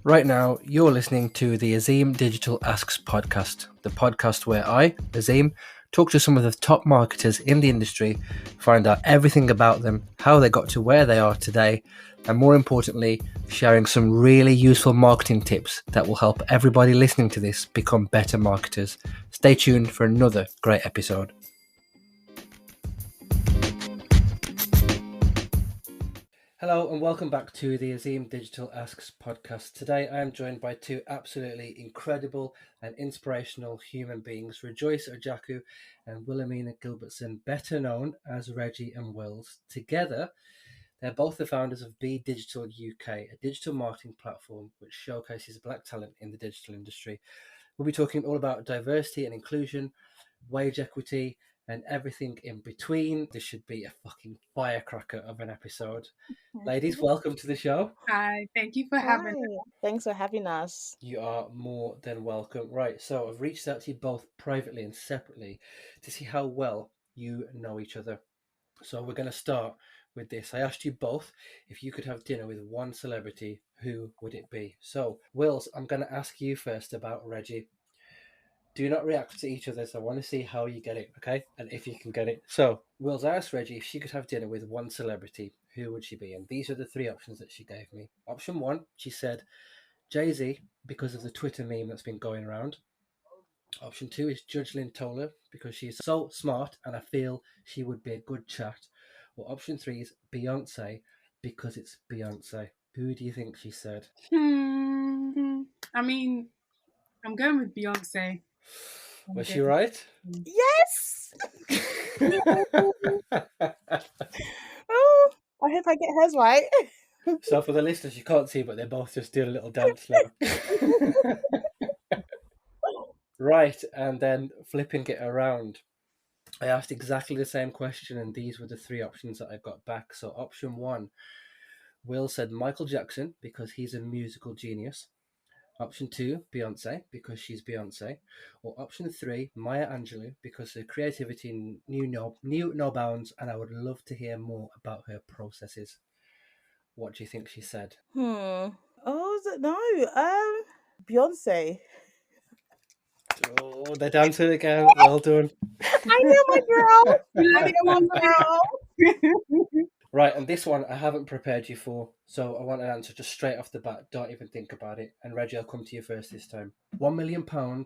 Right now, you're listening to the Azeem Digital Asks podcast, the podcast where I, Azeem, talk to some of the top marketers in the industry, find out everything about them, how they got to where they are today, and more importantly, sharing some really useful marketing tips that will help everybody listening to this become better marketers. Stay tuned for another great episode. Hello and welcome back to the Azeem Digital Asks podcast. Today I am joined by two absolutely incredible and inspirational human beings, Ojiaku and Wilhemina Gilbertson, better known as Reji and Willz. Together, they're both the founders of B-DigitalUK, a digital marketing platform which showcases black talent in the digital industry. We'll be talking all about diversity and inclusion, wage equity, and everything in between. This should be a fucking firecracker of an episode. Ladies, welcome to the show. Hi, thank you for having us. Thanks for having us. You are more than welcome. Right, so I've reached out to you both privately and separately to see how well you know each other. So we're going to start with this. I asked you both if you could have dinner with one celebrity, who would it be? So, Wills, I'm going to ask you first about Reji. Do not react to each other, so I want to see how you get it, okay? And if you can get it. So, Wills, I asked Reji if she could have dinner with one celebrity, who would she be? And these are the three options that she gave me. Option one, she said Jay-Z, because of the Twitter meme that's been going around. Option two is Judge Lynn Toler, because she's so smart and I feel she would be a good chat. Or option three is Beyonce, because it's Beyonce. Who do you think she said? I mean, I'm going with Beyonce. Was she right? Yes! Oh, I hope I get hers right. So for the listeners, you can't see, but they're both just doing a little dance now. Right, and then flipping it around. I asked exactly the same question, and these were the three options that I got back. So option one, Will said Michael Jackson, because he's a musical genius. Option two, Beyonce, because she's Beyonce. Or option three, Maya Angelou, because her creativity knew no bounds, and I would love to hear more about her processes. What do you think she said? Oh, no. Beyonce. Oh, they're dancing again. Well done. I know my girl. I know my girl. Right, and this one I haven't prepared you for, so I want an answer just straight off the bat. Don't even think about it. And Reggie, I'll come to you first this time. £1 million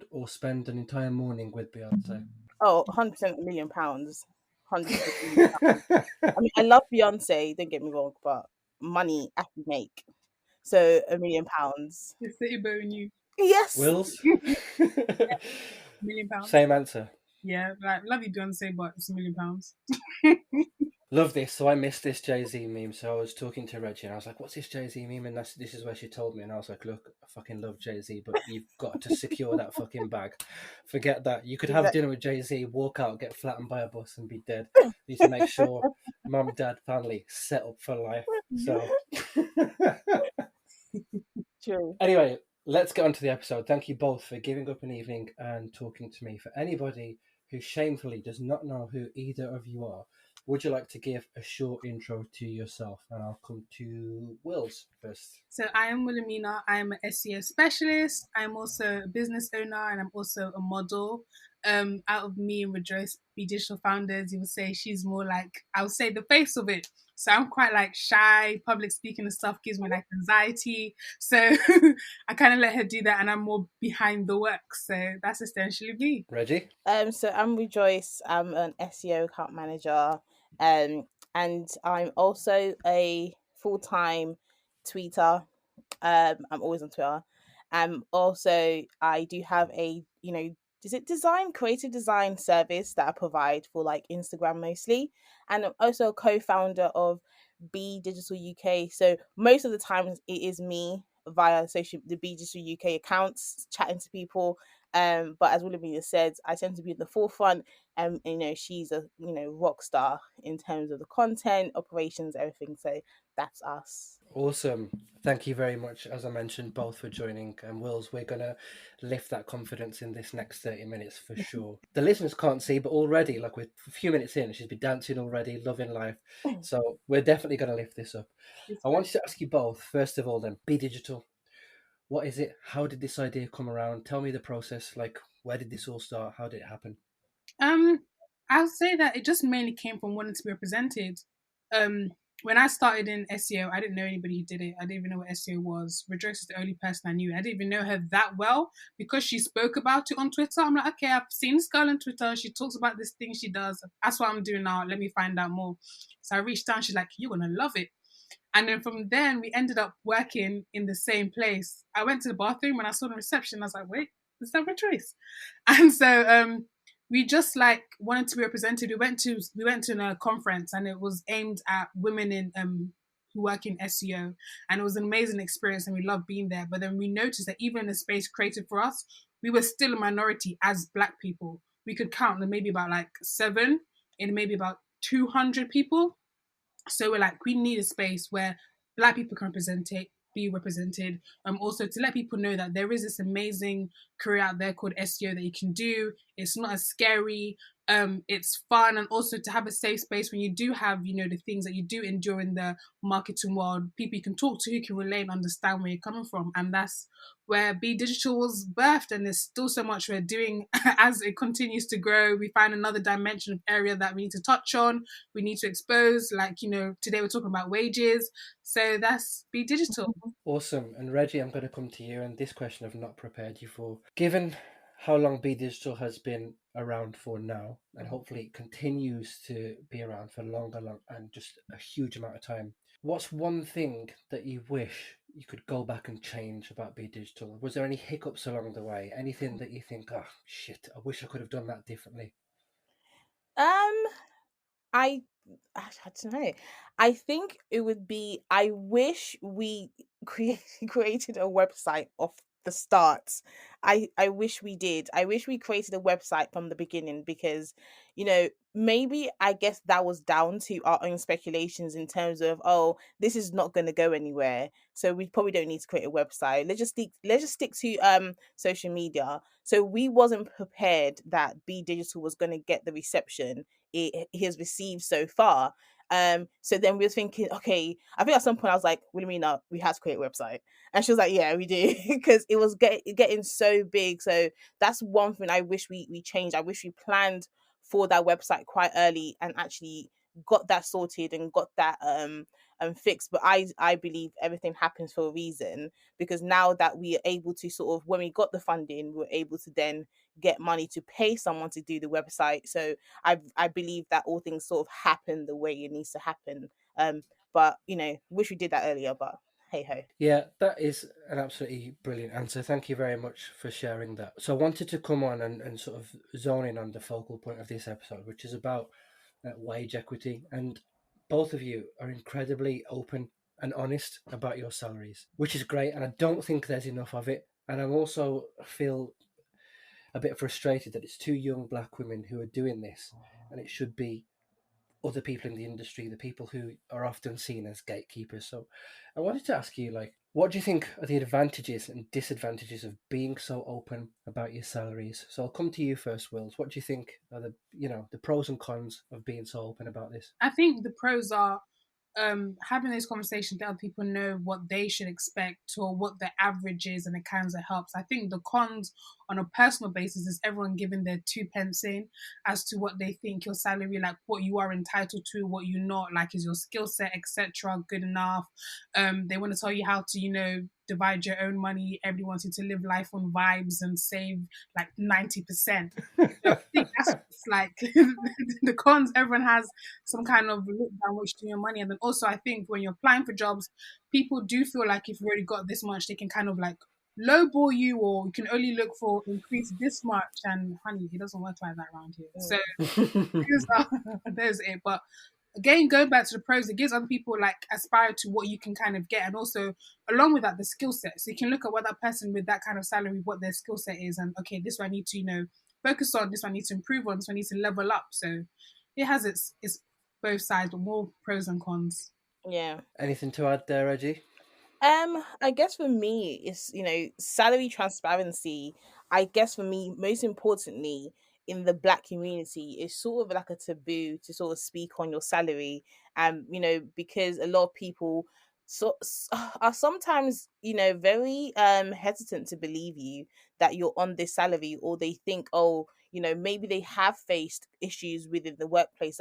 or spend an entire morning with Beyonce? Oh, 100% £1,000,000. 100%. I mean, I love Beyonce, don't get me wrong, but money I can make. So £1,000,000. It's the Ibo in you. Yes. Wills? £1 million. Same answer. Yeah, like love you, Beyonce, but it's £1 million. Love this. So I missed this Jay-Z meme. So I was talking to Reggie and I was like, what's this Jay-Z meme? And this is where she told me. And I was like, look, I fucking love Jay-Z, but you've got to secure that fucking bag. Forget that. You could have dinner with Jay-Z, walk out, get flattened by a bus and be dead. You need to make sure mum, dad, family set up for life. So True. Anyway, let's get on to the episode. Thank you both for giving up an evening and talking to me. For anybody who shamefully does not know who either of you are, would you like to give a short intro to yourself? And I'll come to Will's first. So I am Wilhemina. I am an SEO specialist. I'm also a business owner and I'm also a model. Out of me and Rejoice, B-Digital founders, you would say she's more like, I would say the face of it. So I'm quite like shy, public speaking and stuff gives me like anxiety. So I kind of let her do that and I'm more behind the work. So that's essentially me. Reggie? So I'm Rejoice. I'm an SEO account manager. And I'm also a full-time tweeter. I'm always on Twitter. Also I do have a, is it creative design service that I provide for like Instagram mostly. And I'm also a co-founder of B-DigitalUK. So most of the times it is me via the B-DigitalUK accounts chatting to people. But as Wilhemina said, I tend to be at the forefront, and she's a rock star in terms of the content, operations, everything. So that's us. Awesome. Thank you very much, as I mentioned, both for joining. And Wills, we're going to lift that confidence in this next 30 minutes for sure. The listeners can't see, but already, like we're a few minutes in, she's been dancing already, loving life. So we're definitely going to lift this up. I wanted to ask you both, first of all then, B-Digital. What is it? How did this idea come around? Tell me the process. Like, where did this all start? How did it happen? Um, I'll say that it just mainly came from wanting to be represented. Um, when I started in SEO, I didn't know anybody who did it. I didn't even know what SEO was. Rejoice is the only person I knew. I didn't even know her that well because she spoke about it on Twitter. I'm like, okay, I've seen this girl on Twitter. She talks about this thing she does. That's what I'm doing now. Let me find out more. So I reached out. She's like, you're gonna love it. And then from then, we ended up working in the same place. I went to the bathroom and I saw the reception. I was like, wait, is that Rejoice? And so we just like wanted to be represented. We went to a conference and it was aimed at women in who work in SEO, and it was an amazing experience and we loved being there. But then we noticed that even in the space created for us, we were still a minority as Black people. We could count them maybe about like 7 in maybe about 200 people. So we're like, we need a space where Black people can be represented. Also to let people know that there is this amazing career out there called SEO that you can do. It's not as scary. It's fun, and also to have a safe space when you do have, the things that you do endure in the marketing world, people you can talk to who can relate and understand where you're coming from. And that's where B-Digital was birthed, and there's still so much we're doing as it continues to grow. We find another dimension of area that we need to touch on, we need to expose. Like, today we're talking about wages. So that's B-Digital. Awesome. And Reggie, I'm going to come to you. And this question I've not prepared you for. Given how long B-Digital has been around for now, and hopefully it continues to be around for longer, and just a huge amount of time, what's one thing that you wish you could go back and change about B-Digital? Was there any hiccups along the way? Anything that you think, oh, shit, I wish I could have done that differently? Um, I I don't know. I think it would be. I wish we created a website off the start. I wish we did. I wish we created a website from the beginning because, maybe I guess that was down to our own speculations in terms of, oh, this is not going to go anywhere, so we probably don't need to create a website. Let's just stick to social media. So we wasn't prepared that B Digital was going to get the reception it has received so far. So then we were thinking, okay, I think at some point I was like, what do you mean we have to create a website? And she was like, yeah, we do, because it was getting so big. So that's one thing I wish we changed. I wish we planned for that website quite early and actually got that sorted and got that fixed. But I believe everything happens for a reason, because now that we are able to sort of, when we got the funding, we were able to then get money to pay someone to do the website. So I believe that all things sort of happen the way it needs to happen. But wish we did that earlier, but hey ho. Yeah, that is an absolutely brilliant answer. Thank you very much for sharing that. So I wanted to come on and sort of zone in on the focal point of this episode, which is about wage equity. And both of you are incredibly open and honest about your salaries, which is great. And I don't think there's enough of it. And I also feel a bit frustrated that it's two young Black women who are doing this, and it should be other people in the industry, the people who are often seen as gatekeepers. So I wanted to ask you, like, what do you think are the advantages and disadvantages of being so open about your salaries? So I'll come to you first, Wills. What do you think are the pros and cons of being so open about this? I think the pros are having those conversations, let other people know what they should expect or what the average is, and it kind of helps. I think the cons on a personal basis is everyone giving their 2 pence in as to what they think your salary, like what you are entitled to, what you're not, like is your skill set, etc., good enough. They want to tell you how to, divide your own money. Everyone wants you to live life on vibes and save like 90%. So I think that's like the cons. Everyone has some kind of look down what you do your money. And then also I think when you're applying for jobs, people do feel like if you've already got this much, they can kind of like lowball you, or you can only look for increase this much. And honey, it doesn't work like that around here. So there's it. But again, going back to the pros, it gives other people like aspire to what you can kind of get, and also along with that, the skill set. So you can look at what that person with that kind of salary, what their skill set is, and okay, this one I need to focus on, this one I need to improve on, this one I need to level up. So it has its both sides, but more pros and cons. Yeah. Anything to add there, Reggie? I guess for me, it's salary transparency. I guess for me, most importantly, in the Black community, it's sort of like a taboo to sort of speak on your salary. Because a lot of people are sometimes, very hesitant to believe you that you're on this salary, or they think, oh, maybe they have faced issues within the workplace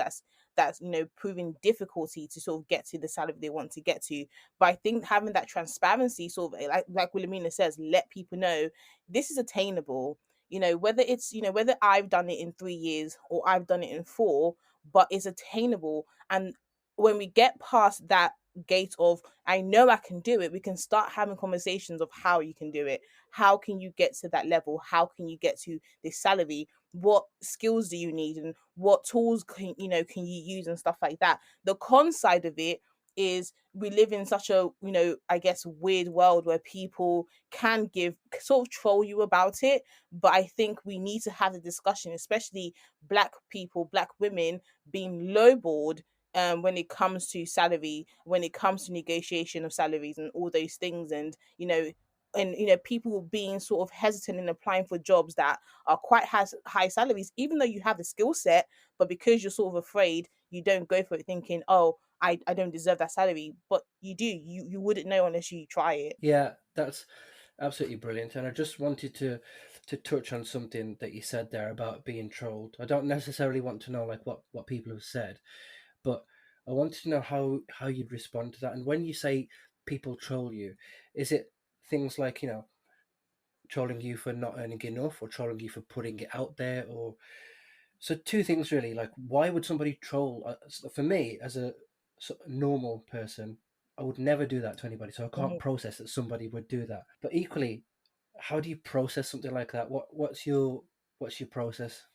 that's proving difficulty to sort of get to the salary they want to get to. But I think having that transparency, sort of like Wilhelmina says, let people know this is attainable. Whether it's, whether I've done it in 3 years or I've done it in 4, but it's attainable. And when we get past that gate of I know I can do it, we can start having conversations of how you can do it. How can you get to that level? How can you get to this salary? What skills do you need, and what tools can you use, and stuff like that. The con side of it is we live in such a, I guess, weird world where people can give sort of troll you about it. But I think we need to have the discussion, especially black people, black women being lowballed when it comes to salary, when it comes to negotiation of salaries and all those things. And people being sort of hesitant in applying for jobs that are quite high salaries, even though you have the skill set, but because you're sort of afraid, you don't go for it, thinking, oh, I don't deserve that salary. But you do. You wouldn't know unless you try it. Yeah, that's absolutely brilliant. And I just wanted to touch on something that you said there about being trolled. I don't necessarily want to know like what people have said, but I wanted to know how you'd respond to that. And when you say people troll you, is it things like, trolling you for not earning enough, or trolling you for putting it out there? Or so two things really, like why would somebody troll? For me as a normal person, I would never do that to anybody, so I can't Mhm. process that somebody would do that. But equally, how do you process something like that? What's your process?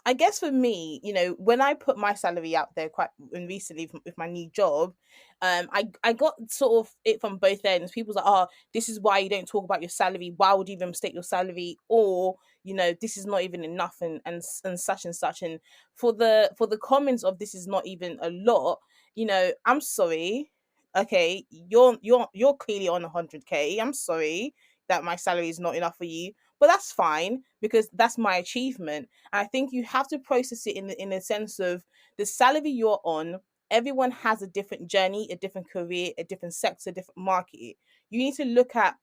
I guess for me, when I put my salary out there quite and recently with my new job, I got sort of it from both ends. People's like, oh, this is why you don't talk about your salary. Why would you even state your salary? Or, this is not even enough, and such and such. And for the comments of this is not even a lot, I'm sorry. Okay, you're clearly on 100K. I'm sorry that my salary is not enough for you, but that's fine because that's my achievement. I think you have to process it in the sense of the salary you're on. Everyone has a different journey, a different career, a different sector, a different market. You need to look at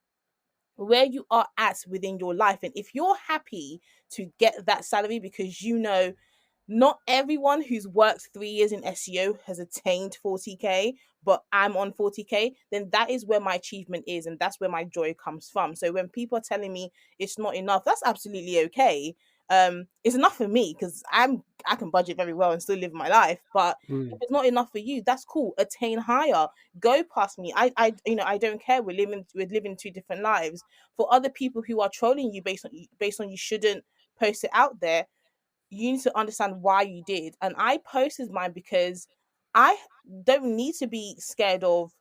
where you are at within your life. And if you're happy to get that salary because not everyone who's worked 3 years in SEO has attained 40K, but I'm on 40K, then that is where my achievement is. And that's where my joy comes from. So when people are telling me it's not enough, that's absolutely okay. It's enough for me because I can budget very well and still live my life. But if Mm. it's not enough for you, that's cool. Attain higher. Go past me. I don't care. We're living two different lives. For other people who are trolling you based on you shouldn't post it out there, you need to understand why you did. And I posted mine because I don't need to be scared of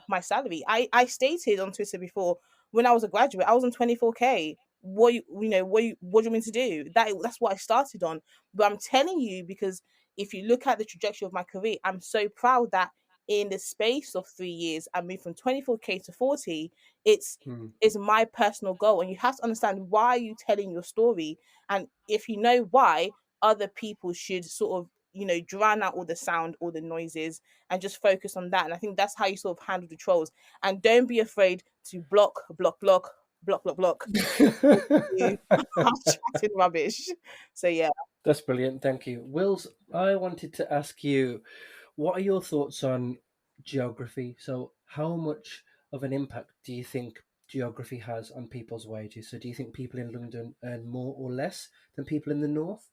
my salary. I stated on Twitter before, when I was a graduate, I was on 24K. What do you mean to do? That's what I started on. But I'm telling you because if you look at the trajectory of my career, I'm so proud that in the space of 3 years, I moved from 24K to 40. It's Mm. is my personal goal, and you have to understand why you telling your story. And if you know why, other people should sort of, drown out all the sound, all the noises, and just focus on that. And I think that's how you sort of handle the trolls. And don't be afraid to block, block, block, block, block, block. You are chatting rubbish. So yeah. That's brilliant. Thank you. Wills, I wanted to ask you, what are your thoughts on geography? So, how much of an impact do you think geography has on people's wages? So, do you think people in London earn more or less than people in the north?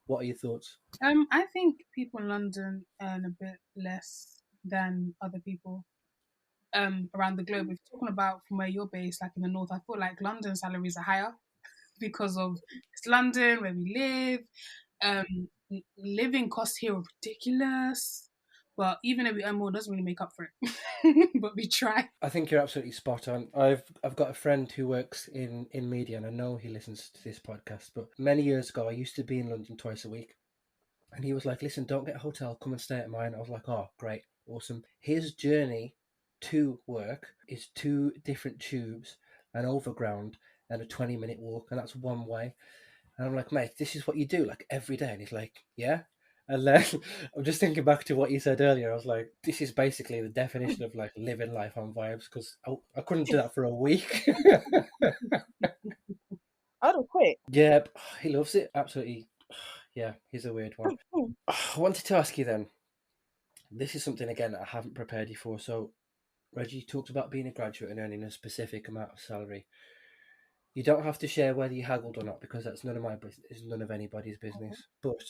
What are your thoughts? I think people in London earn a bit less than other people around the globe. If you're talking about from where you're based, like in the north, I feel like London salaries are higher because of it's London where we live. Living costs here are ridiculous, but even if we earn more, it doesn't really make up for it. But we try. I think you're absolutely spot on. I've got a friend who works in media, and I know he listens to this podcast. But many years ago, I used to be in London twice a week, and he was like, "Listen, don't get a hotel. Come and stay at mine." I was like, "Oh, great, awesome." His journey to work is two different tubes, an overground, and a 20-minute walk, and that's one way. And I'm like, "Mate, this is what you do like every day." And he's like, "Yeah." And then I'm just thinking back to what you said earlier. I was like, this is basically the definition of like living life on vibes, because I couldn't do that for a week. I don't quit. Yeah, he loves it. Absolutely. Yeah, he's a weird one. I wanted to ask you then. This is something again that I haven't prepared you for. So, Reggie talked about being a graduate and earning a specific amount of salary. You don't have to share whether you haggled or not, because that's none of my business. It's none of anybody's business. But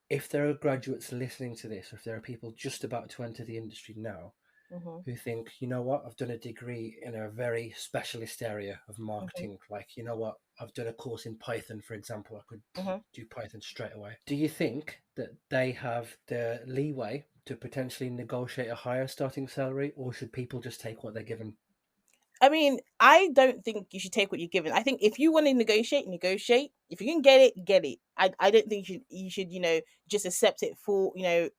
if there are graduates listening to this, or if there are people just about to enter the industry now Mm-hmm. who think, you know what, I've done a degree in a very specialist area of marketing, like, you know what, I've done a course in Python, for example, I could Mm-hmm. do Python straight away. Do you think that they have the leeway to potentially negotiate a higher starting salary, or should people just take what they're given? I mean, I don't think you should take what you're given. I think if you want to negotiate, negotiate. If you can get it, get it. I don't think you should, just accept it for,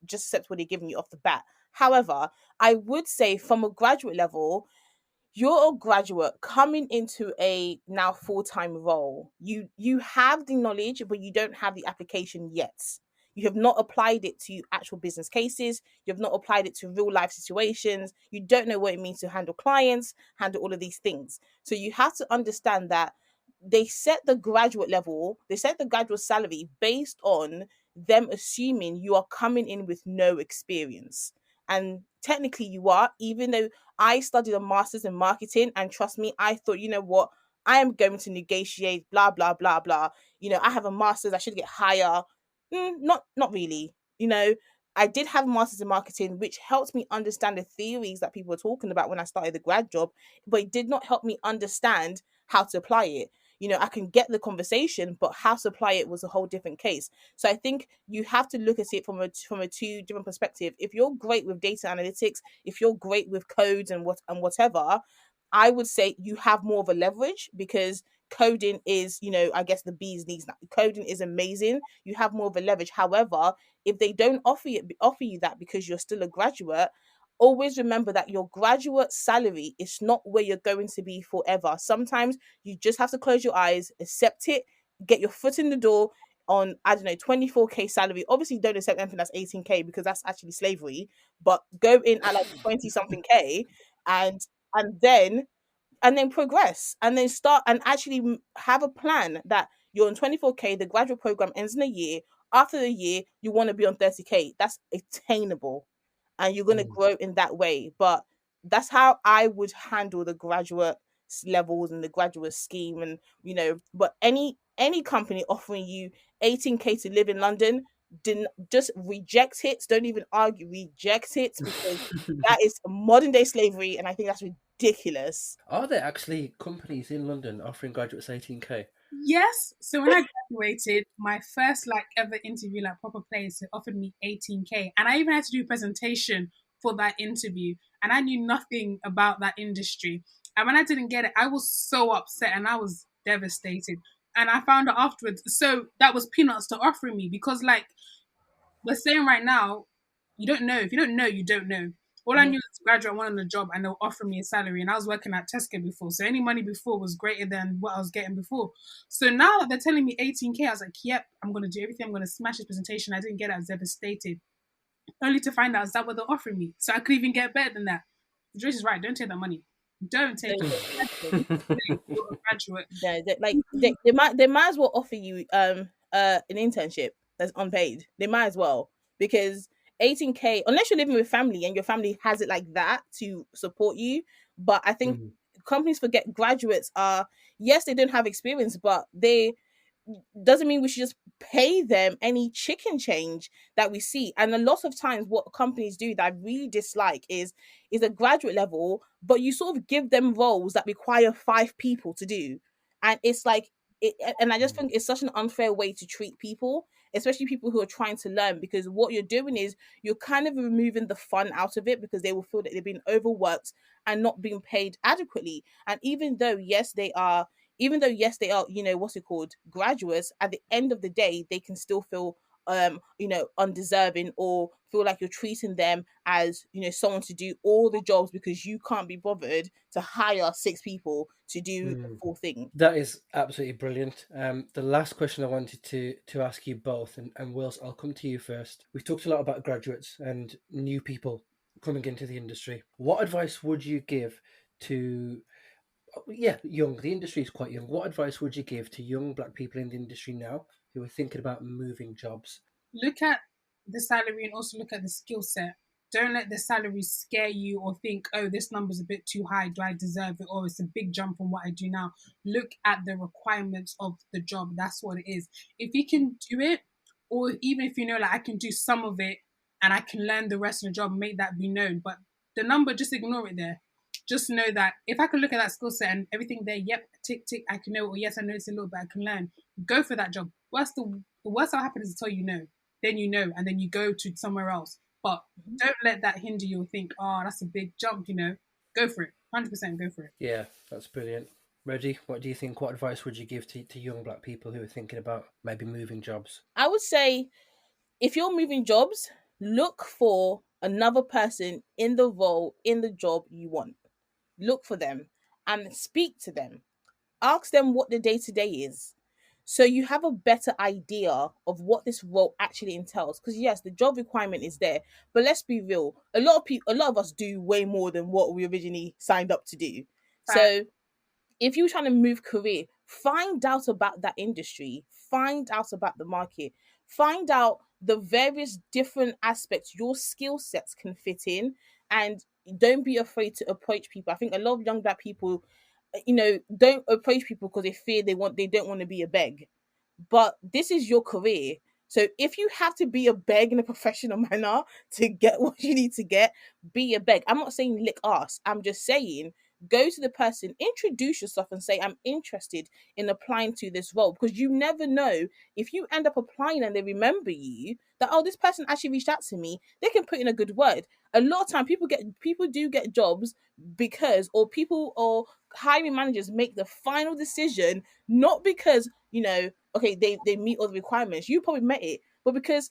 just accept what they're giving you off the bat. However, I would say from a graduate level, you're a graduate coming into a now full-time role. You have the knowledge, but you don't have the application yet. You have not applied it to actual business cases. You have not applied it to real life situations. You don't know what it means to handle clients, handle all of these things. So you have to understand that they set the graduate level, they set the graduate salary based on them assuming you are coming in with no experience. And technically you are, even though I studied a master's in marketing, and trust me, I thought, you know what, I am going to negotiate, blah blah blah blah. I have a master's, I should get higher. Not really. I did have a master's in marketing, which helped me understand the theories that people were talking about when I started the grad job, but it did not help me understand how to apply it. I can get the conversation, but how to apply it was a whole different case. So I think you have to look at it from a two different perspective. If you're great with data analytics, if you're great with codes and whatever, I would say you have more of a leverage, because coding is, I guess the bee's knees now. Coding is amazing. You have more of a leverage. However, if they don't offer you that because you're still a graduate, always remember that your graduate salary is not where you're going to be forever. Sometimes you just have to close your eyes, accept it, get your foot in the door on, I don't know, 24K salary. Obviously, don't accept anything that's 18K, because that's actually slavery. But go in at like 20 something K, and and then progress, and then start and actually have a plan that you're on 24K, the graduate program ends in a year. After the year, you want to be on 30K. That's attainable, and you're going to Mm. grow in that way. But that's how I would handle the graduate levels and the graduate scheme. And but any company offering you 18K to live in London, didn't just reject it. Don't even argue, reject it, because that is modern day slavery, and I think that's ridiculous. Are there actually companies in London offering graduates 18K? Yes. So when I graduated, my first like ever interview, like proper place, it offered me 18K. And I even had to do a presentation for that interview. And I knew nothing about that industry. And when I didn't get it, I was so upset and I was devastated. And I found out afterwards. So that was peanuts to offering me, because like we're saying right now, you don't know. If you don't know, you don't know. All I Mhm. knew was graduate, I wanted a job, and they'll offer me a salary. And I was working at Tesco before, so any money before was greater than what I was getting before. So now that they're telling me 18K, I was like, yep, I'm gonna do everything. I'm gonna smash this presentation. I didn't get it. I was devastated. Only to find out is that what they're offering me. So I could even get better than that. Joyce is right. Don't take that money. Don't take it. You're a graduate. No, they might as well offer you an internship that's unpaid. They might as well, because 18K, unless you're living with family and your family has it like that to support you. But I think Mm. companies forget graduates are, yes, they don't have experience, but they doesn't mean we should just pay them any chicken change that we see. And a lot of times what companies do that I really dislike is a graduate level, but you sort of give them roles that require 5 people to do. And it's like and I just Mm. think it's such an unfair way to treat people, especially people who are trying to learn, because what you're doing is you're kind of removing the fun out of it, because they will feel that they've been overworked and not being paid adequately. And even though yes they are, what's it called, graduates, at the end of the day they can still feel undeserving, or feel like you're treating them as, someone to do all the jobs because you can't be bothered to hire 6 people to do the full thing. That is absolutely brilliant. The last question I wanted to ask you both, and Wills, I'll come to you first. We've talked a lot about graduates and new people coming into the industry. What advice would you give to, young? The industry is quite young. What advice would you give to young Black people in the industry now who are thinking about moving jobs? Look at the salary and also look at the skill set. Don't let the salary scare you or think, oh, this number's a bit too high. Do I deserve it? Or it's a big jump from what I do now. Look at the requirements of the job. That's what it is. If you can do it, or even if you know, like, I can do some of it and I can learn the rest of the job, make that be known. But the number, just ignore it there. Just know that if I can look at that skill set and everything there, yep, tick, tick, I can know, or yes, I know it's a little bit, I can learn. Go for that job. The worst that'll happen is until you know. Then you know, and then you go to somewhere else. But don't let that hinder you or think, oh, that's a big jump, Go for it. 100% go for it. Yeah, that's brilliant. Reggie, what do you think? What advice would you give to young Black people who are thinking about maybe moving jobs? I would say, if you're moving jobs, look for another person in the role, in the job you want. Look for them and speak to them. Ask them what the day-to-day is, so you have a better idea of what this role actually entails. Because yes, the job requirement is there, but let's be real, a lot of us do way more than what we originally signed up to do. So if you're trying to move career, find out about that industry, find out about the market, find out the various different aspects your skill sets can fit in, and don't be afraid to approach people. I think a lot of young Black people, don't approach people because they fear they don't want to be a beg. But this is your career. So if you have to be a beg in a professional manner to get what you need to get, be a beg. I'm not saying lick ass. I'm just saying, go to the person, introduce yourself and say, I'm interested in applying to this role. Because you never know, if you end up applying and they remember you, that, oh, this person actually reached out to me, they can put in a good word. A lot of time people do get jobs because, or people or hiring managers make the final decision, not because, okay, they meet all the requirements. You probably met it, but because,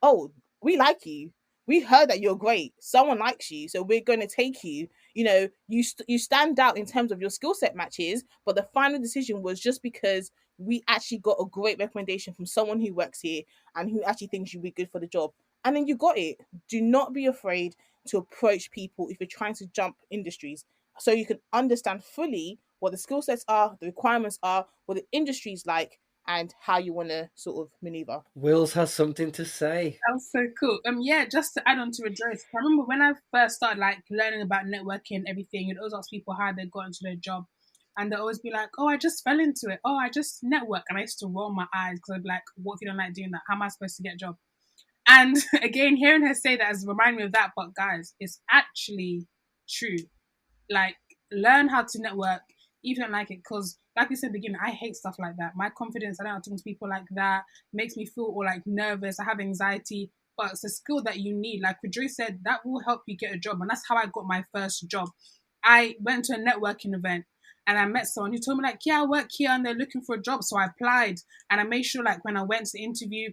oh, we like you. We heard that you're great. Someone likes you, so we're going to take you. You stand out in terms of your skill set matches, but the final decision was just because we actually got a great recommendation from someone who works here and who actually thinks you'd be good for the job. And then you got it. Do not be afraid to approach people if you're trying to jump industries, so you can understand fully what the skill sets are, the requirements are, what the industry's like, and how you want to sort of maneuver. Wills has something to say. That was so cool. Yeah, just to add on to Rejoice, I remember when I first started like learning about networking and everything, you'd always ask people how they got into their job. And they'd always be like, oh, I just fell into it. Oh, I just network. And I used to roll my eyes because I'd be like, what if you don't like doing that? How am I supposed to get a job? And again, hearing her say that has reminded me of that. But guys, it's actually true. Like, learn how to network, even if you don't like it, because like we said at the beginning, I hate stuff like that. My confidence, I don't talk to people like that, makes me feel all like nervous. I have anxiety, but it's a skill that you need. Like Rejoice said, that will help you get a job. And that's how I got my first job. I went to a networking event and I met someone who told me like, yeah, I work here and they're looking for a job. So I applied and I made sure like when I went to the interview,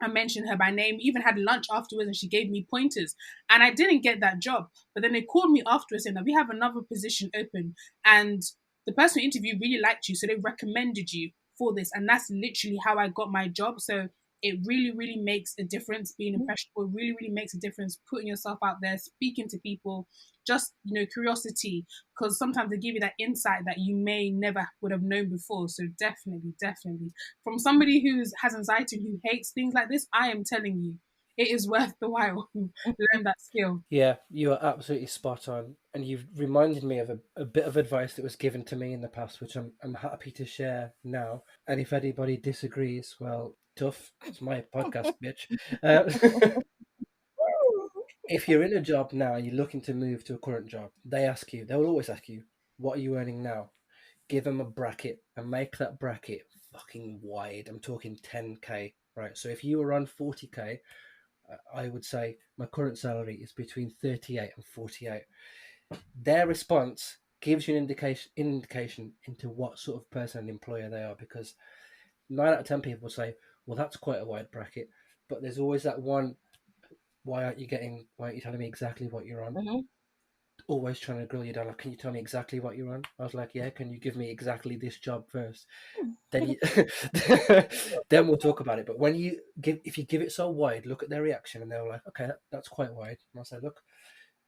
I mentioned her by name, even had lunch afterwards, and she gave me pointers. And I didn't get that job. But then they called me afterwards saying that we have another position open. And the person who interviewed really liked you, so they recommended you for this. And that's literally how I got my job. So it really, really makes a difference being impressionable. It really, really makes a difference putting yourself out there, speaking to people, just, curiosity, because sometimes they give you that insight that you may never would have known before. So definitely, definitely. From somebody who has anxiety and who hates things like this, I am telling you, it is worth the while to learn that skill. Yeah, you are absolutely spot on. And you've reminded me of a bit of advice that was given to me in the past, which I'm happy to share now. And if anybody disagrees, well, tough. It's my podcast, bitch. If you're in a job now and you're looking to move to a current job, they will always ask you, what are you earning now? Give them a bracket and make that bracket fucking wide. I'm talking 10K, right? So if you were on 40K, I would say my current salary is between 38 and 48. Their response gives you an indication into what sort of person and employer they are, because 9 out of 10 people say, well, that's quite a wide bracket. but there's always that one. Why aren't you telling me exactly what you're on? Mm-hmm. Always trying to grill you down. Like, can you tell me exactly what you're on? I was like, yeah. Can you give me exactly this job first? Then you, then we'll talk about it. But if you give it so wide, look at their reaction, and they're like, okay, that's quite wide. And I said, look,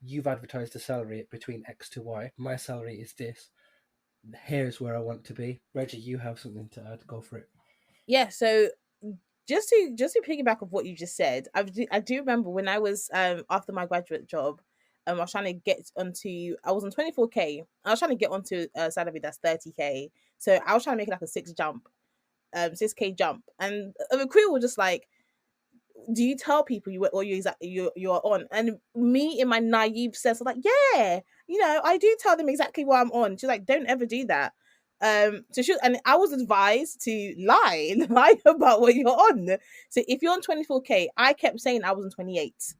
you've advertised a salary between X to Y. My salary is this. Here's where I want to be. Reggie, you have something to add. Go for it. Yeah, so just to piggyback of what you just said, I do remember when I was after my graduate job, I was trying to get onto. I was on 24K. I was trying to get onto a salary that's 30K. So I was trying to make it like a 6K jump, and a recruiter was just like, do you tell people you're on? And me in my naive sense, I'm like, yeah, I do tell them exactly what I'm on. She's like, don't ever do that. And I was advised to lie about what you're on. So if you're on 24K, I kept saying I was on 28.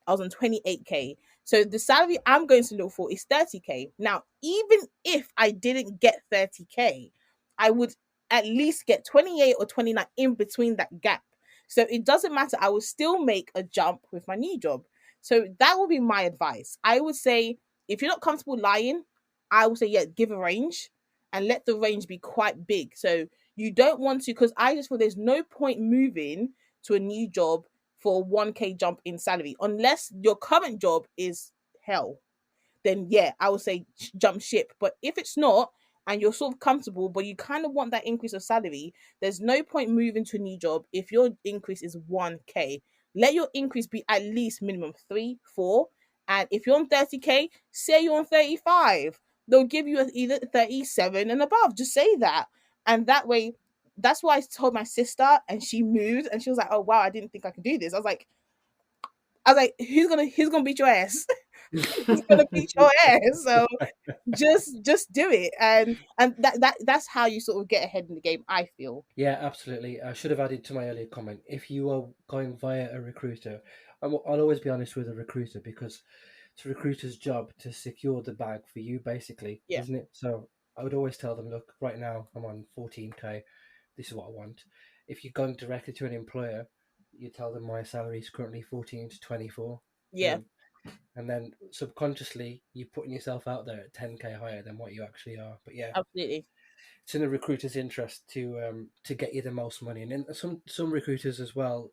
I was on 28K. So the salary I'm going to look for is 30K. Now, even if I didn't get 30K, I would at least get 28 or 29 in between that gap. So it doesn't matter. I will still make a jump with my new job. So that would be my advice. I would say if you're not comfortable lying, I would say, yeah, give a range and let the range be quite big. So you don't want to, because I just feel there's no point moving to a new job for a 1K jump in salary unless your current job is hell. Then yeah, I would say jump ship. But if it's not, and you're sort of comfortable, but you kind of want that increase of salary, there's no point moving to a new job if your increase is 1K. Let your increase be at least minimum 3, 4. And if you're on 30K, say you're on 35. They'll give you either 37 and above. Just say that. And that way, that's why I told my sister, and she moved, and she was like, "Oh wow, I didn't think I could do this." I was like, who's gonna beat your ass? Who's gonna beat your ass? So just do it, and that's how you sort of get ahead in the game, I feel. Yeah, absolutely. I should have added to my earlier comment. If you are going via a recruiter, I'll always be honest with a recruiter, because it's a recruiter's job to secure the bag for you, basically, Yeah, isn't it? So I would always tell them, look, right now I'm on 14K. This is what I want. If you're going directly to an employer, you tell them my salary is currently 14 to 24. yeah, And then subconsciously you're putting yourself out there at 10K higher than what you actually are. But yeah, absolutely. it's in the recruiter's interest to get you the most money. And then some recruiters as well,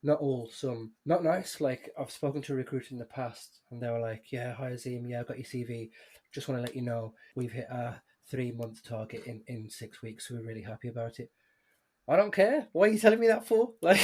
not all, some not nice. Like, I've spoken to a recruiter in the past, and they were like, "Yeah, hi Azeem, yeah, I got your CV. Just want to let you know we've hit our 3 month target in 6 weeks. So we're really happy about it." I don't care. What are you telling me that for? Like,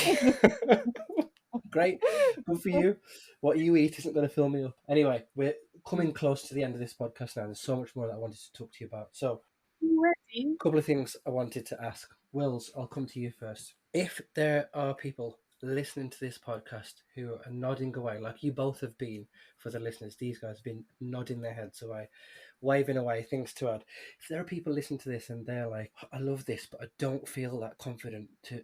great, good for you. What you eat isn't going to fill me up. Anyway, we're coming close to the end of this podcast now. There's so much more that I wanted to talk to you about. So, You ready? a couple of things I wanted to ask. Wills, I'll come to you first. If there are people listening to this podcast who are nodding away, like you both have been for the listeners, these guys have been nodding their heads away, waving away, things to add. If there are people listening to this and they're like, I love this, but I don't feel that confident to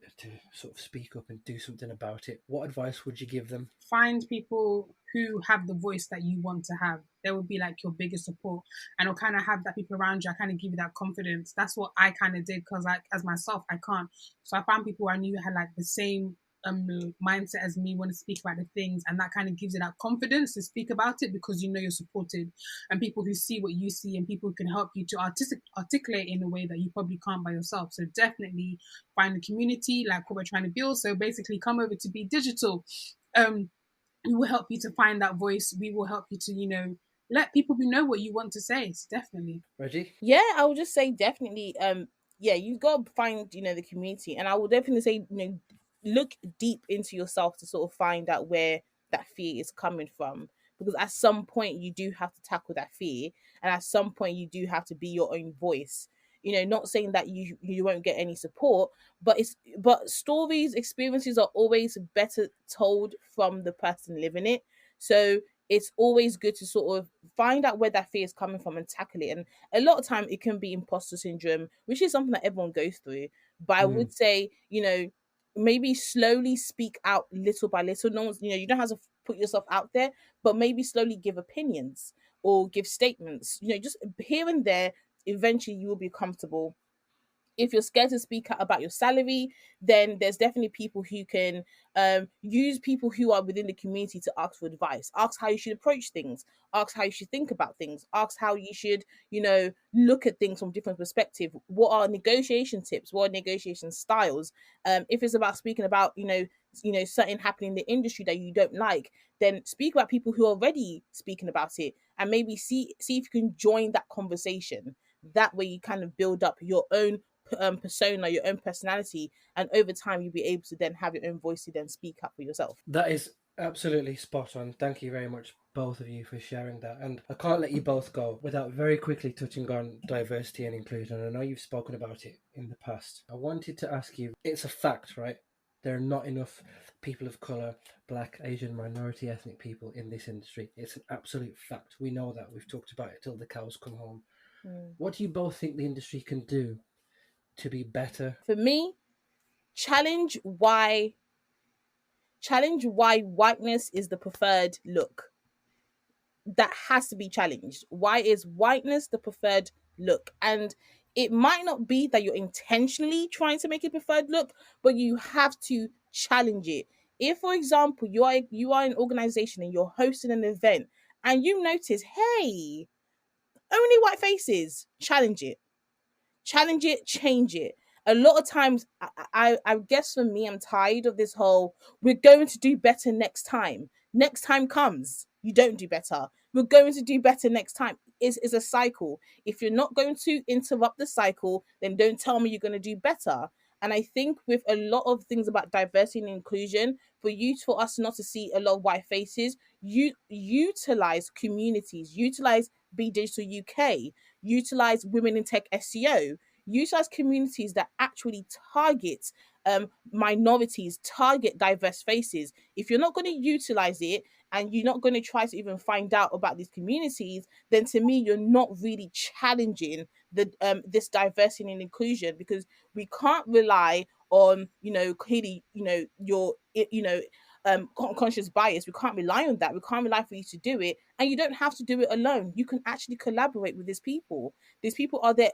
sort of speak up and do something about it, what advice would you give them? Find people who have the voice that you want to have. They will be like your biggest support, and will kind of have that people around you. I kind of give you that confidence. That's what I kind of did, because like as myself, I can't. So I found people I knew had like the same mindset as me, want to speak about the things, and that kind of gives you that confidence to speak about it, because you know you're supported, and people who see what you see, and people who can help you to articulate in a way that you probably can't by yourself. So definitely find a community like what we're trying to build. So basically come over to B-Digital. We will help you to find that voice. We will help you to, let people know what you want to say. So definitely. Reggie? Yeah, I would just say definitely. Yeah, you got to find the community, and I will definitely say look deep into yourself to sort of find out where that fear is coming from, because at some point you do have to tackle that fear, and at some point you do have to be your own voice. Not saying that you won't get any support, but stories, experiences are always better told from the person living it. So it's always good to sort of find out where that fear is coming from and tackle it. And a lot of time it can be imposter syndrome, which is something that everyone goes through. But I would say, maybe slowly speak out little by little. No one's, you don't have to put yourself out there, but maybe slowly give opinions or give statements. Just here and there. Eventually, you will be comfortable If you're scared to speak out about your salary, then there's definitely people who can use people who are within the community to ask for advice, ask how you should approach things, ask how you should think about things, ask how you should, look at things from different perspective. What are negotiation tips? What are negotiation styles? If it's about speaking about, something happening in the industry that you don't like, then speak about people who are already speaking about it, and maybe see if you can join that conversation. That way you kind of build up your own persona, your own personality, and over time you'll be able to then have your own voice to then speak up for yourself. That is absolutely spot on. Thank you very much, both of you, for sharing that. And I can't let you both go without very quickly touching on diversity and inclusion. I know you've spoken about it in the past. I wanted to ask you, it's a fact, right? There are not enough people of colour, black, Asian, minority ethnic people in this industry. It's an absolute fact. We know that. We've talked about it till the cows come home. What do you both think the industry can do to be better? For me, challenge why whiteness is the preferred look. That has to be challenged. Why is whiteness the preferred look? And it might not be that you're intentionally trying to make it preferred look, but you have to challenge it. If, for example, you are an organization and you're hosting an event and you notice, hey, only white faces, challenge it, change it. A lot of times, I guess for me, I'm tired of this whole, we're going to do better next time. Next time comes, you don't do better. We're going to do better next time. It's a cycle. If you're not going to interrupt the cycle, then don't tell me you're going to do better. And I think with a lot of things about diversity and inclusion, for us not to see a lot of white faces, you utilize communities, utilize B-DigitalUK, utilize women in tech SEO, utilize communities that actually target minorities, target diverse faces. If you're not going to utilize it and you're not going to try to even find out about these communities, then to me, you're not really challenging this diversity and inclusion, because we can't rely on, clearly, your, conscious bias. We can't rely on that. We can't rely for you to do it, and you don't have to do it alone. You can actually collaborate with these people. These people they're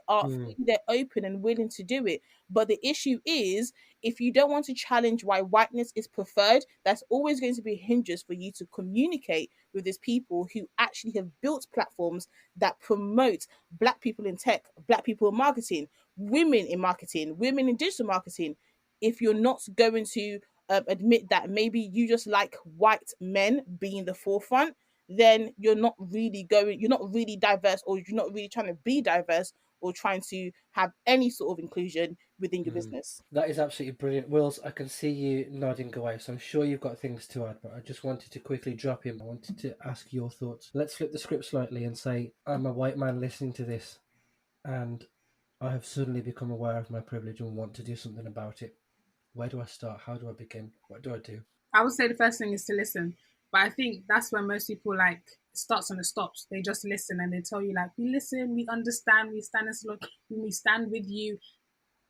open and willing to do it. But the issue is, if you don't want to challenge why whiteness is preferred, that's always going to be a hindrance for you to communicate with these people who actually have built platforms that promote black people in tech, black people in marketing, women in digital marketing. If you're not going to admit that maybe you just like white men being the forefront, then you're not really diverse, or you're not really trying to be diverse or trying to have any sort of inclusion within your business. That is absolutely brilliant. Wills, I can see you nodding away, so I'm sure you've got things to add, but I just wanted to quickly drop in. I wanted to ask your thoughts. Let's flip the script slightly and say I'm a white man listening to this, and I have suddenly become aware of my privilege and want to do something about it. Where do I start? How do I begin? What do I do? I would say the first thing is to listen. But I think that's where most people like starts and it stops. They just listen and they tell you like, we listen, we understand, we stand as look, we stand with you.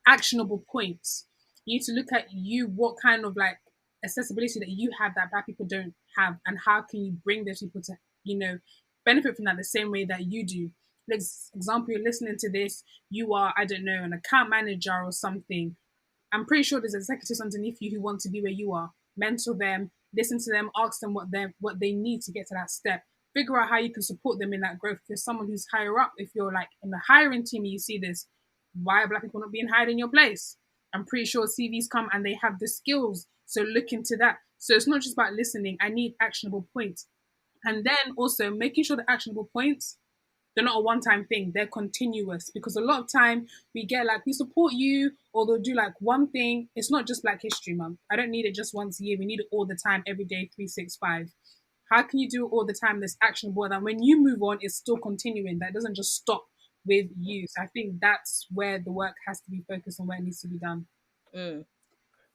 Actionable points. You need to look at you, what kind of like accessibility that you have that black people don't have, and how can you bring those people to, benefit from that the same way that you do. For example, you're listening to this, you are, I don't know, an account manager or something. I'm pretty sure there's executives underneath you who want to be where you are. Mentor them, listen to them, ask them what they need to get to that step. Figure out how you can support them in that growth. If you're someone who's higher up, if you're like in the hiring team and you see this, why are black people not being hired in your place? I'm pretty sure CVs come and they have the skills. So look into that. So it's not just about listening. I need actionable points. And then also making sure the actionable points, they're not a one-time thing, they're continuous, because a lot of time we get like, we support you, or they'll do like one thing. It's not just Black History Month. I don't need it just once a year. We need it all the time, every day, 365. How can you do it all the time that's actionable, that when you move on, it's still continuing, that doesn't just stop with you? So I think that's where the work has to be focused and where it needs to be done.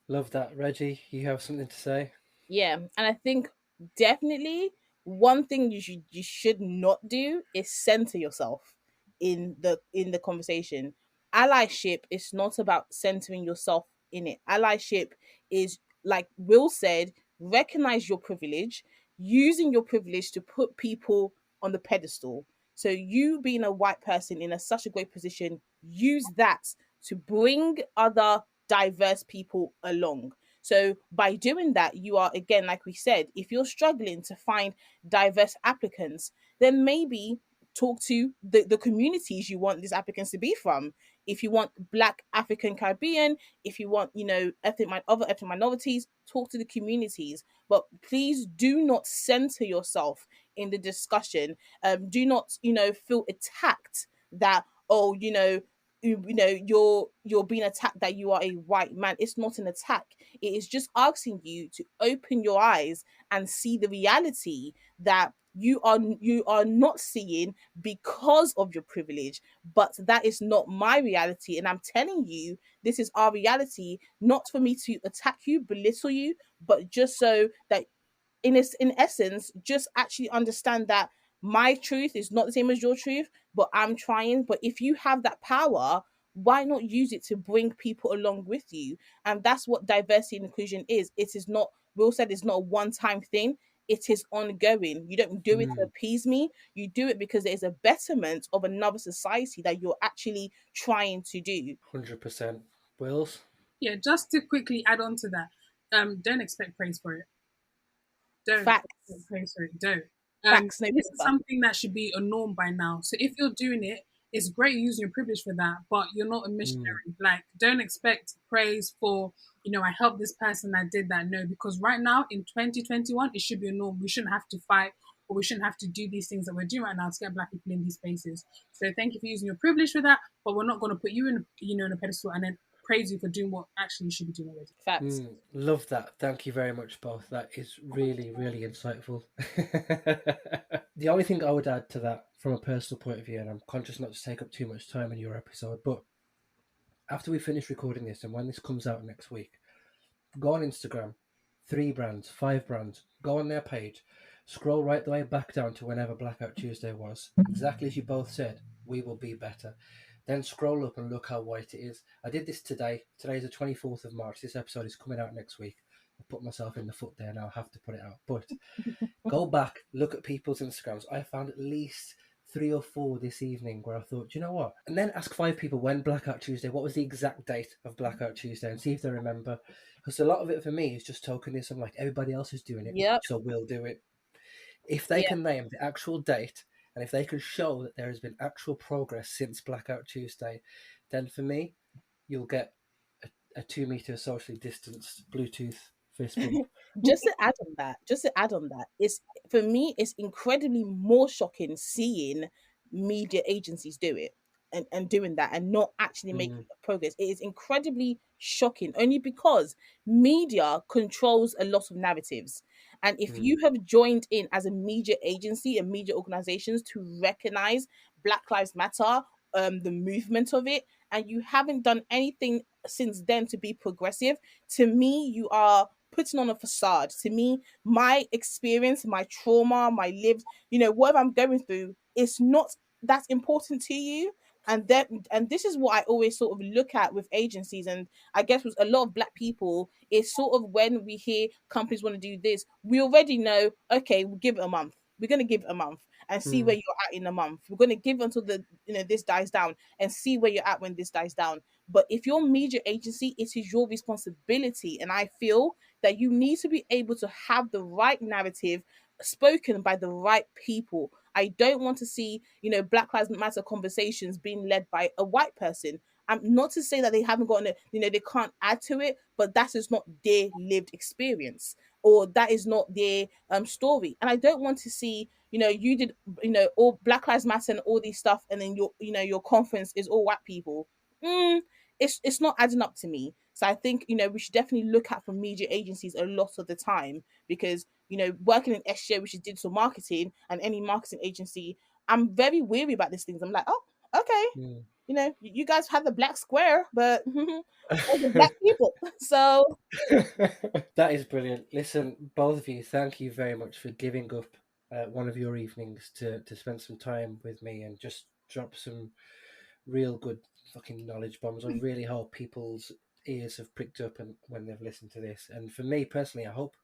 Love that. Reggie, you have something to say? Yeah, and I think definitely one thing you should not do is center yourself in the conversation. Allyship is not about centering yourself in it. Allyship is, like Will said, recognize your privilege, using your privilege to put people on the pedestal. So you being a white person in such a great position, use that to bring other diverse people along. So by doing that, you are, again, like we said, if you're struggling to find diverse applicants, then maybe talk to the communities you want these applicants to be from. If you want Black, African, Caribbean, if you want, other ethnic minorities, talk to the communities. But please do not center yourself in the discussion. Do not, feel attacked that, oh, you're being attacked that you are a white man. It's not an attack. It is just asking you to open your eyes and see the reality that you are not seeing because of your privilege. But that is not my reality, and I'm telling you, this is our reality, not for me to attack you, belittle you, but just so that in essence, just actually understand that my truth is not the same as your truth, but I'm trying. But if you have that power, why not use it to bring people along with you? And that's what diversity and inclusion is. It is not, Will said, it's not a one-time thing. It is ongoing. You don't do it to appease me. You do it because there's a betterment of another society that you're actually trying to do. 100%. Wills? Yeah, just to quickly add on to that, don't expect praise for it. Don't Facts. praise for it. Don't. Facts, This is November. something that should be a norm by now. So if you're doing it, it's great using your privilege for that, but you're not a missionary. Like, don't expect praise for, I helped this person, I did that. No, because right now in 2021, it should be a norm. We shouldn't have to fight, or we shouldn't have to do these things that we're doing right now to get Black people in these spaces. So thank you for using your privilege for that, but we're not going to put you in, in a pedestal and then praise you for doing what actually you should be doing already. Facts. Love that. Thank you very much, both. That is really, really insightful. The only thing I would add to that from a personal point of view, and I'm conscious not to take up too much time in your episode, but after we finish recording this and when this comes out next week, go on Instagram, 3 brands, 5 brands, go on their page, scroll right the way back down to whenever Blackout Tuesday was. Exactly as you both said, we will be better. Then scroll up and look how white it is. I did this today. Today is the 24th of March. This episode is coming out next week. I put myself in the foot there now. I have to put it out. But go back, look at people's Instagrams. I found at least 3 or 4 this evening where I thought, you know what? And then ask 5 people when Blackout Tuesday, what was the exact date of Blackout Tuesday, and see if they remember. Because a lot of it for me is just tokenism, like everybody else is doing it, Yep. so we'll do it. If they Yeah. can name the actual date, and if they can show that there has been actual progress since Blackout Tuesday, then for me, you'll get a 2 meter socially distanced Bluetooth fist bump. Just to add on that, it's, for me, it's incredibly more shocking seeing media agencies do it and doing that and not actually making progress. It is incredibly shocking only because media controls a lot of narratives. And if you have joined in as a media agency and media organizations to recognize Black Lives Matter, the movement of it, and you haven't done anything since then to be progressive, to me, you are putting on a facade. To me, my experience, my trauma, my lived, what I'm going through, is not that important to you. And this is what I always sort of look at with agencies, and I guess with a lot of Black people, is sort of when we hear companies want to do this, we already know, okay, we'll give it a month. We're going to give it a month and see where you're at in a month. We're going to give until this dies down and see where you're at when this dies down. But if you're a media agency, it is your responsibility. And I feel that you need to be able to have the right narrative spoken by the right people. I don't want to see, Black Lives Matter conversations being led by a white person. I'm not to say that they haven't gotten it, they can't add to it, but that is not their lived experience, or that is not their story. And I don't want to see, you did, all Black Lives Matter and all these stuff, and then your conference is all white people. It's not adding up to me. So I think, we should definitely look at for media agencies a lot of the time, because, working in SGA, which is digital marketing, and any marketing agency, I'm very weary about these things. I'm like, oh, okay. You guys have the black square, but the Black people. So That is brilliant. Listen, both of you, thank you very much for giving up one of your evenings to spend some time with me and just drop some real good fucking knowledge bombs. I really hope people's ears have pricked up and when they've listened to this. And for me personally, I hope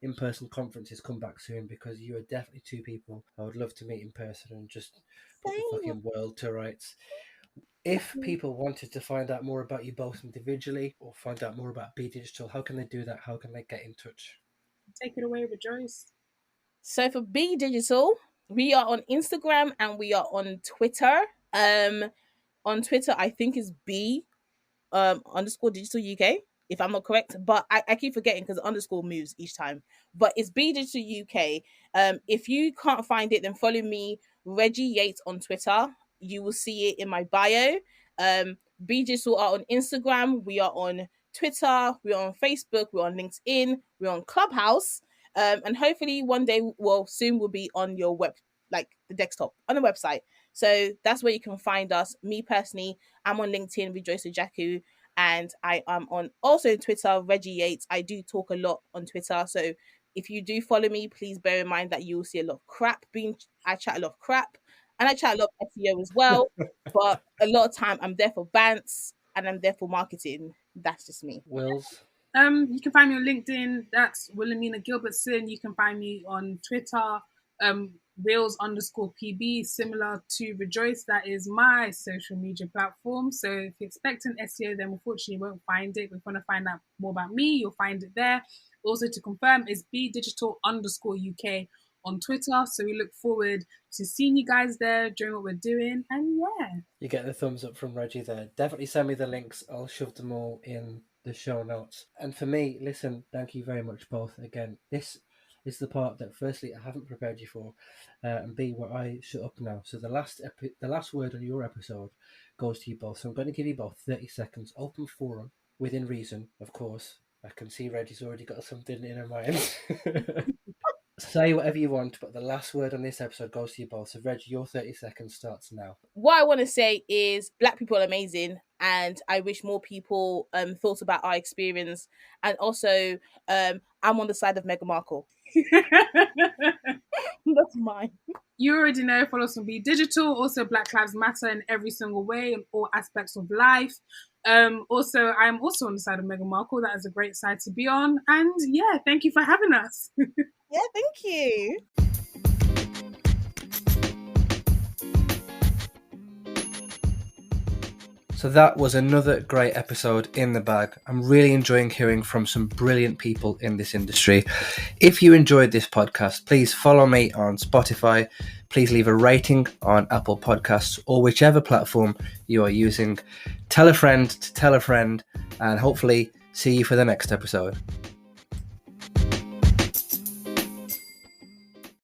in-person conferences come back soon, because you are definitely 2 people I would love to meet in person and just put the same. fucking world to rights. If people wanted to find out more about you both individually or find out more about B-Digital, how can they do that? How can they get in touch? Take it away, Rejoice. So for B-Digital, we are on Instagram and we are on Twitter. On Twitter, I think is B underscore digital UK, if I'm not correct. But I keep forgetting because underscore moves each time. But it's B-Digital UK. If you can't find it, then follow me, Reggie Yates, on Twitter. You will see it in my bio. B-Digital are on Instagram. We are on Twitter. We're on Facebook. We're on LinkedIn. We're on Clubhouse. And hopefully one day, well, soon we'll be on your web, like the desktop, on the website. So that's where you can find us. Me personally, I'm on LinkedIn, Rejoice Ojiaku, and I am on also Twitter, Reggie Yates. I do talk a lot on Twitter. So if you do follow me, please bear in mind that you will see a lot of crap. I chat a lot of crap and I chat a lot of SEO as well. But a lot of time I'm there for bants and I'm there for marketing. That's just me. Wills? You can find me on LinkedIn. That's Wilhemina Gilbertson. You can find me on Twitter, Wills_PB, similar to Rejoice. That is my social media platform. So if you're expecting SEO, then unfortunately you won't find it. If you want to find out more about me, you'll find it there. Also to confirm, is B-Digital_UK on Twitter. So we look forward to seeing you guys there, doing what we're doing. And yeah. You get the thumbs up from Reggie there. Definitely send me the links. I'll shove them all in the show notes. And for me, listen, thank you very much both. Again, this is the part that firstly I haven't prepared you for, and B, where I shut up now. So the last word on your episode goes to you both. So I'm going to give you both 30 seconds, open forum, within reason, of course. I can see Reggie's already got something in her mind. Say whatever you want, but the last word on this episode goes to you both. So, Reggie, your 30 seconds starts now. What I want to say is Black people are amazing, and I wish more people thought about our experience. And also, I'm on the side of Meghan Markle. That's mine. You already know, follow us on B-Digital. Also, Black Lives Matter in every single way, in all aspects of life. Also, I'm also on the side of Meghan Markle. That is a great side to be on. And yeah, thank you for having us. Yeah, thank you. So that was another great episode in the bag. I'm really enjoying hearing from some brilliant people in this industry. If you enjoyed this podcast, please follow me on Spotify. Please leave a rating on Apple Podcasts or whichever platform you are using. Tell a friend to tell a friend, and hopefully see you for the next episode.